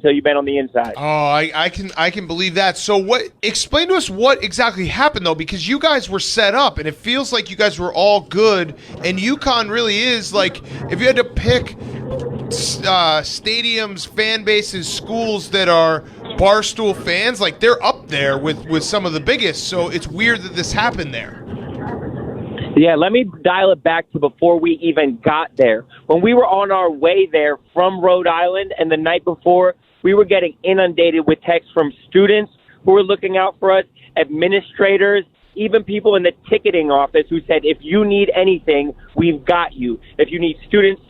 until you've been on the inside. Oh, I can believe that. So explain to us what exactly happened though, because you guys were set up and it feels like you guys were all good, and UConn really is like, if you had to pick stadiums, fan bases, schools that are Barstool fans, like they're up there with some of the biggest. So it's weird that this happened there. Yeah, let me dial it back to before we even got there. When we were on our way there from Rhode Island, and the night before, we were getting inundated with texts from students who were looking out for us, administrators, even people in the ticketing office who said, if you need anything, we've got you. If you need students'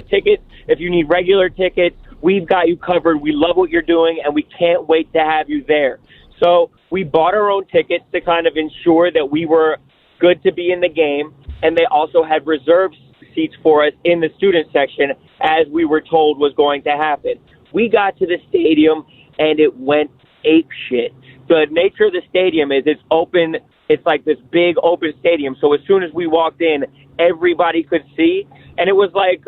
tickets, if you need regular tickets, we've got you covered. We love what you're doing, and we can't wait to have you there. So we bought our own tickets to kind of ensure that we were good to be in the game, and they also had reserved seats for us in the student section, as we were told was going to happen. We got to the stadium, and it went ape shit. The nature of the stadium is it's open. It's like this big open stadium. So as soon as we walked in, everybody could see. And it was like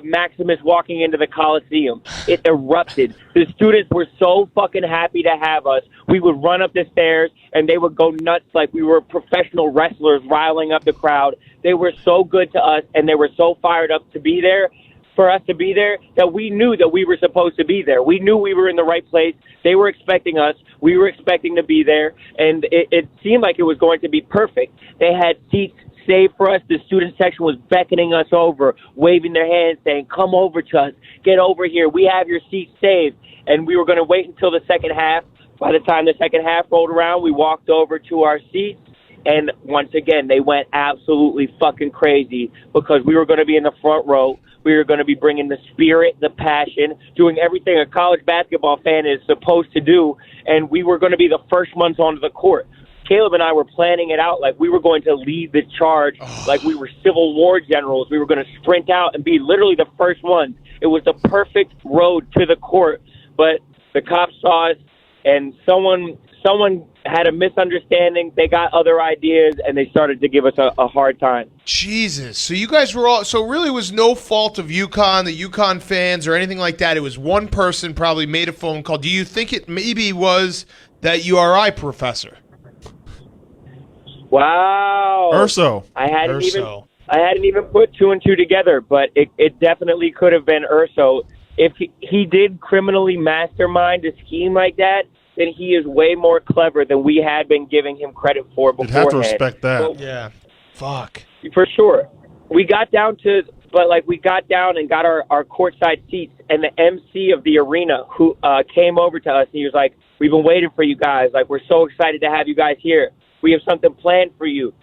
Maximus walking into the Coliseum. It erupted. The students were so fucking happy to have us. We would run up the stairs, and they would go nuts like we were professional wrestlers riling up the crowd. They were so good to us, and they were so fired up to be there, for us to be there, that we knew that we were supposed to be there. We knew we were in the right place. They were expecting us. We were expecting to be there, and it seemed like it was going to be perfect. They had seats saved for us. The student section was beckoning us over, waving their hands, saying, come over to us, get over here, we have your seats saved. And we were going to wait until the second half. By the time the second half rolled around, we walked over to our seats, and once again, they went absolutely fucking crazy because we were going to be in the front row. We were going to be bringing the spirit, the passion, doing everything a college basketball fan is supposed to do, and we were going to be the first ones onto the court. Caleb and I were planning it out like we were going to lead the charge, like we were Civil War generals. We were going to sprint out and be literally the first ones. It was the perfect road to the court, but the cops saw us, and someone had a misunderstanding. They got other ideas, and they started to give us a hard time. Jesus. So you guys were all – so it really was no fault of UConn, the UConn fans, or anything like that. It was one person probably made a phone call. Do you think it maybe was that URI professor? Wow. Urso. I hadn't even put two and two together, but it definitely could have been Urso. If he did criminally mastermind a scheme like that, then he is way more clever than we had been giving him credit for beforehand. You'd have to respect that. So, Yeah. Fuck. for sure. We got down and got our courtside seats, and the MC of the arena who came over to us, and he was like, we've been waiting for you guys. Like, we're so excited to have you guys here. We have something planned for you.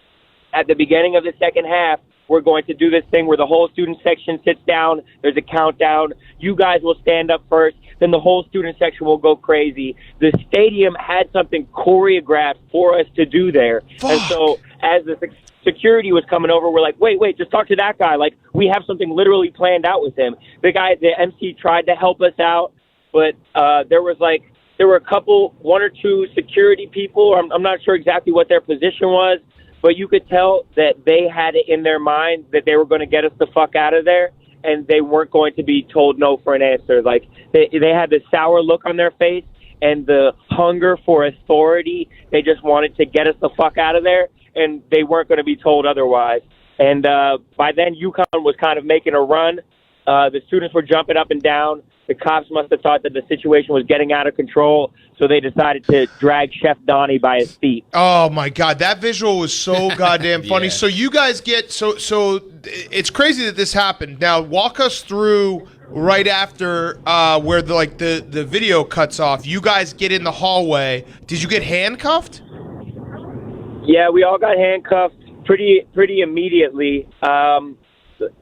At the beginning of the second half, we're going to do this thing where the whole student section sits down. There's a countdown. You guys will stand up first. Then the whole student section will go crazy. The stadium had something choreographed for us to do there. Fuck. And so as the security was coming over, we're like, wait, just talk to that guy. Like, we have something literally planned out with him. The MC tried to help us out, but there were one or two security people. I'm not sure exactly what their position was, but you could tell that they had it in their mind that they were going to get us the fuck out of there, and they weren't going to be told no for an answer. Like, they had this sour look on their face and the hunger for authority. They just wanted to get us the fuck out of there, and they weren't going to be told otherwise. And by then, UConn was kind of making a run. The students were jumping up and down. The cops must have thought that the situation was getting out of control, so they decided to drag Chef Donnie by his feet. Oh, my God. That visual was so goddamn funny. Yeah. So you guys get – so it's crazy that this happened. Now, walk us through right after where the video cuts off. You guys get in the hallway. Did you get handcuffed? Yeah, we all got handcuffed pretty immediately.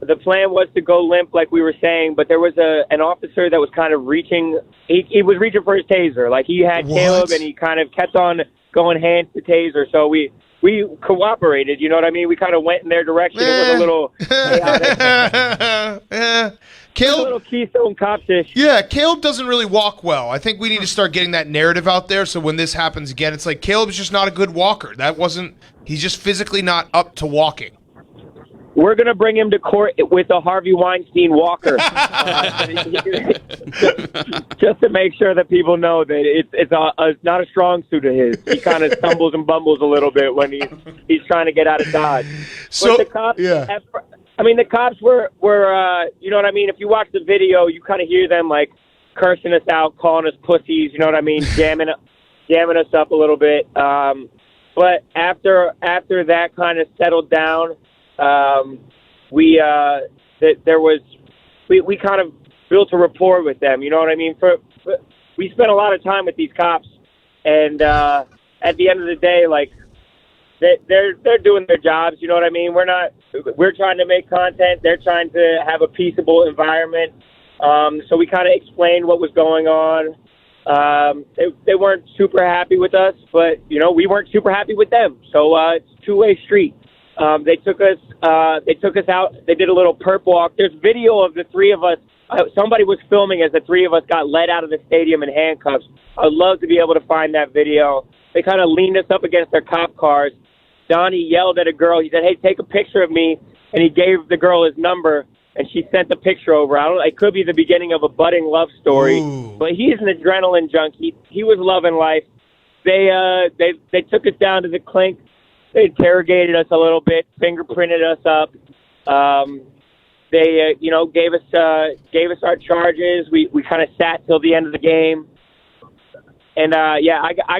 The plan was to go limp, like we were saying, but there was an officer that was kind of reaching. He was reaching for his taser. Like, he had Caleb, and he kind of kept on going hands to taser. So we cooperated. You know what I mean? We kind of went in their direction. It was a little Caleb, a little Keystone Cops-ish. Yeah, Caleb doesn't really walk well. I think we need to start getting that narrative out there, so when this happens again, it's like Caleb's just not a good walker. He's just physically not up to walking. We're gonna bring him to court with a Harvey Weinstein walker, just to make sure that people know that it's not a strong suit of his. He kind of stumbles and bumbles a little bit when he's trying to get out of Dodge. So but the cops, yeah. The cops were you know what I mean. If you watch the video, you kind of hear them like cursing us out, calling us pussies. You know what I mean, jamming us up a little bit. But after that kind of settled down. We kind of built a rapport with them. You know what I mean? We spent a lot of time with these cops, and at the end of the day, like they're doing their jobs. You know what I mean? We're trying to make content. They're trying to have a peaceable environment. So we kind of explained what was going on. They weren't super happy with us, but we weren't super happy with them. So it's a two-way street. They took us out. They did a little perp walk. There's video of the three of us. Somebody was filming as the three of us got led out of the stadium in handcuffs. I'd love to be able to find that video. They kind of leaned us up against their cop cars. Donnie yelled at a girl. He said, "Hey, take a picture of me." And he gave the girl his number, and she sent the picture over. It could be the beginning of a budding love story. Ooh. But he's an adrenaline junkie. He was loving life. They took us down to the clink. They interrogated us a little bit, fingerprinted us up. They gave us our charges. We kind of sat till the end of the game. And, I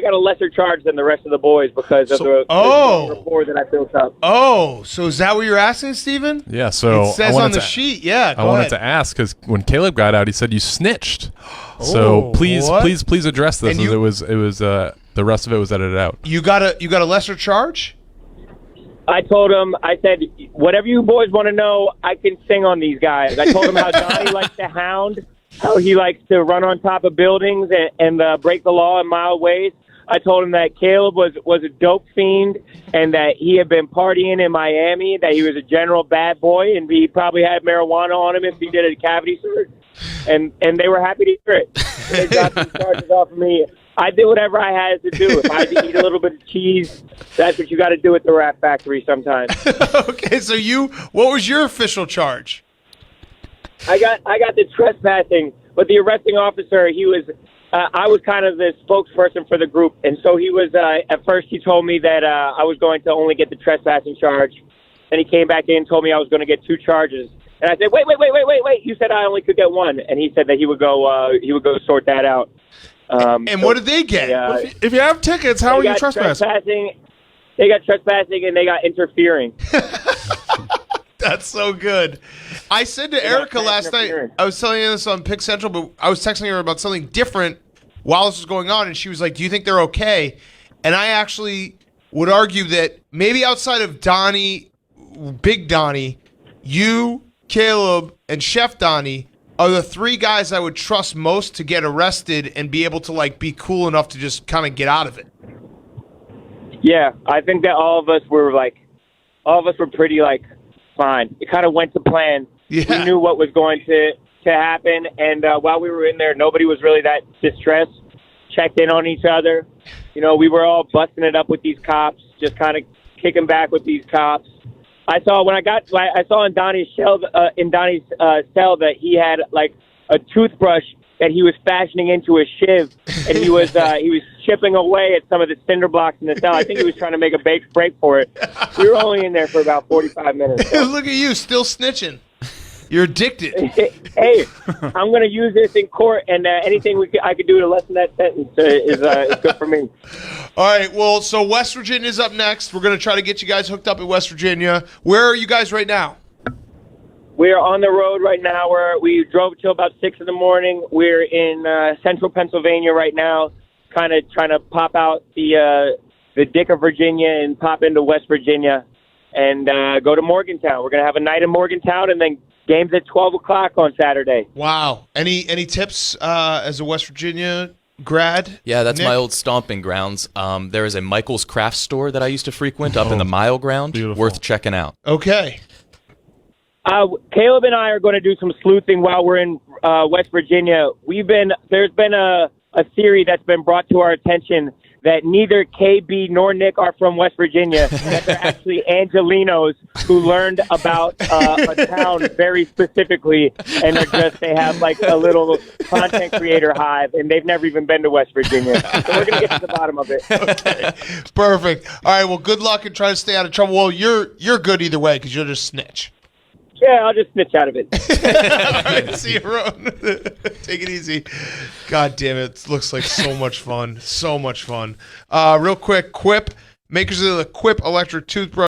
got a lesser charge than the rest of the boys because of the rapport that I built up. Oh, so is that what you're asking, Steven? Yeah, so it says on the sheet. Yeah, I wanted to ask because when Caleb got out, he said you snitched. So please address this. It was the rest of it was edited out. You got a lesser charge? I told him, I said, whatever you boys want to know, I can sing on these guys. I told him how Donnie likes to hound, how he likes to run on top of buildings and break the law in mild ways. I told him that Caleb was a dope fiend and that he had been partying in Miami, that he was a general bad boy, and he probably had marijuana on him if he did a cavity search. And they were happy to hear it. They got some charges off of me. I did whatever I had to do. If I had to eat a little bit of cheese, that's what you got to do at the Rat Factory sometimes. Okay, so what was your official charge? I got the trespassing, but the arresting officer, he was. I was kind of the spokesperson for the group, and so he was. At first, he told me that I was going to only get the trespassing charge. Then he came back in and told me I was going to get 2 charges. And I said, wait! You said I only could get 1, and he said that he would go sort that out. And what did they get? If you have tickets, how are you trespassing? They got trespassing and they got interfering. That's so good. I said to Erica last night, I was telling you this on Pick Central, but I was texting her about something different while this was going on, and she was like, do you think they're okay? And I actually would argue that maybe outside of Donnie, Big Donnie, you, Caleb, and Chef Donnie are the 3 guys I would trust most to get arrested and be able to be cool enough to just kind of get out of it. Yeah, I think that all of us were pretty fine. It kind of went to plan. Yeah. We knew what was going to happen, and while we were in there, nobody was really that distressed. Checked in on each other. We were all busting it up with these cops, just kind of kicking back with these cops. I saw in Donnie's cell that he had a toothbrush that he was fashioning into a shiv, and he was chipping away at some of the cinder blocks in the cell. I think he was trying to make a break for it. We were only in there for about 45 minutes. So. Look at you, still snitching. You're addicted. Hey, I'm going to use this in court, and anything I could do to lessen that sentence is good for me. All right, well, so West Virginia's up next. We're going to try to get you guys hooked up at West Virginia. Where are you guys right now? We're on the road right now. We drove till about 6 in the morning. We're in central Pennsylvania right now, kind of trying to pop out the dick of Virginia and pop into West Virginia and go to Morgantown. We're going to have a night in Morgantown and then games at 12 o'clock on Saturday. Wow. Any tips as a West Virginia grad? Yeah, that's Nick? my old stomping grounds. There is a Michael's Craft Store that I used to frequent up in the Mile Ground. Beautiful. Worth checking out. Okay. Caleb and I are going to do some sleuthing while we're in West Virginia. There's been a theory that's been brought to our attention that neither KB nor Nick are from West Virginia, that they're actually Angelinos who learned about a town very specifically, and they have like a little content creator hive, and they've never even been to West Virginia. So we're going to get to the bottom of it. Okay. Perfect. All right, well, good luck and try to stay out of trouble. Well, you're good either way because you'll just snitch. Yeah, I'll just snitch out of it. All right, see you, Ron. Take it easy. God damn it. It looks like so much fun. So much fun. Real quick, Quip, makers of the Quip electric toothbrush.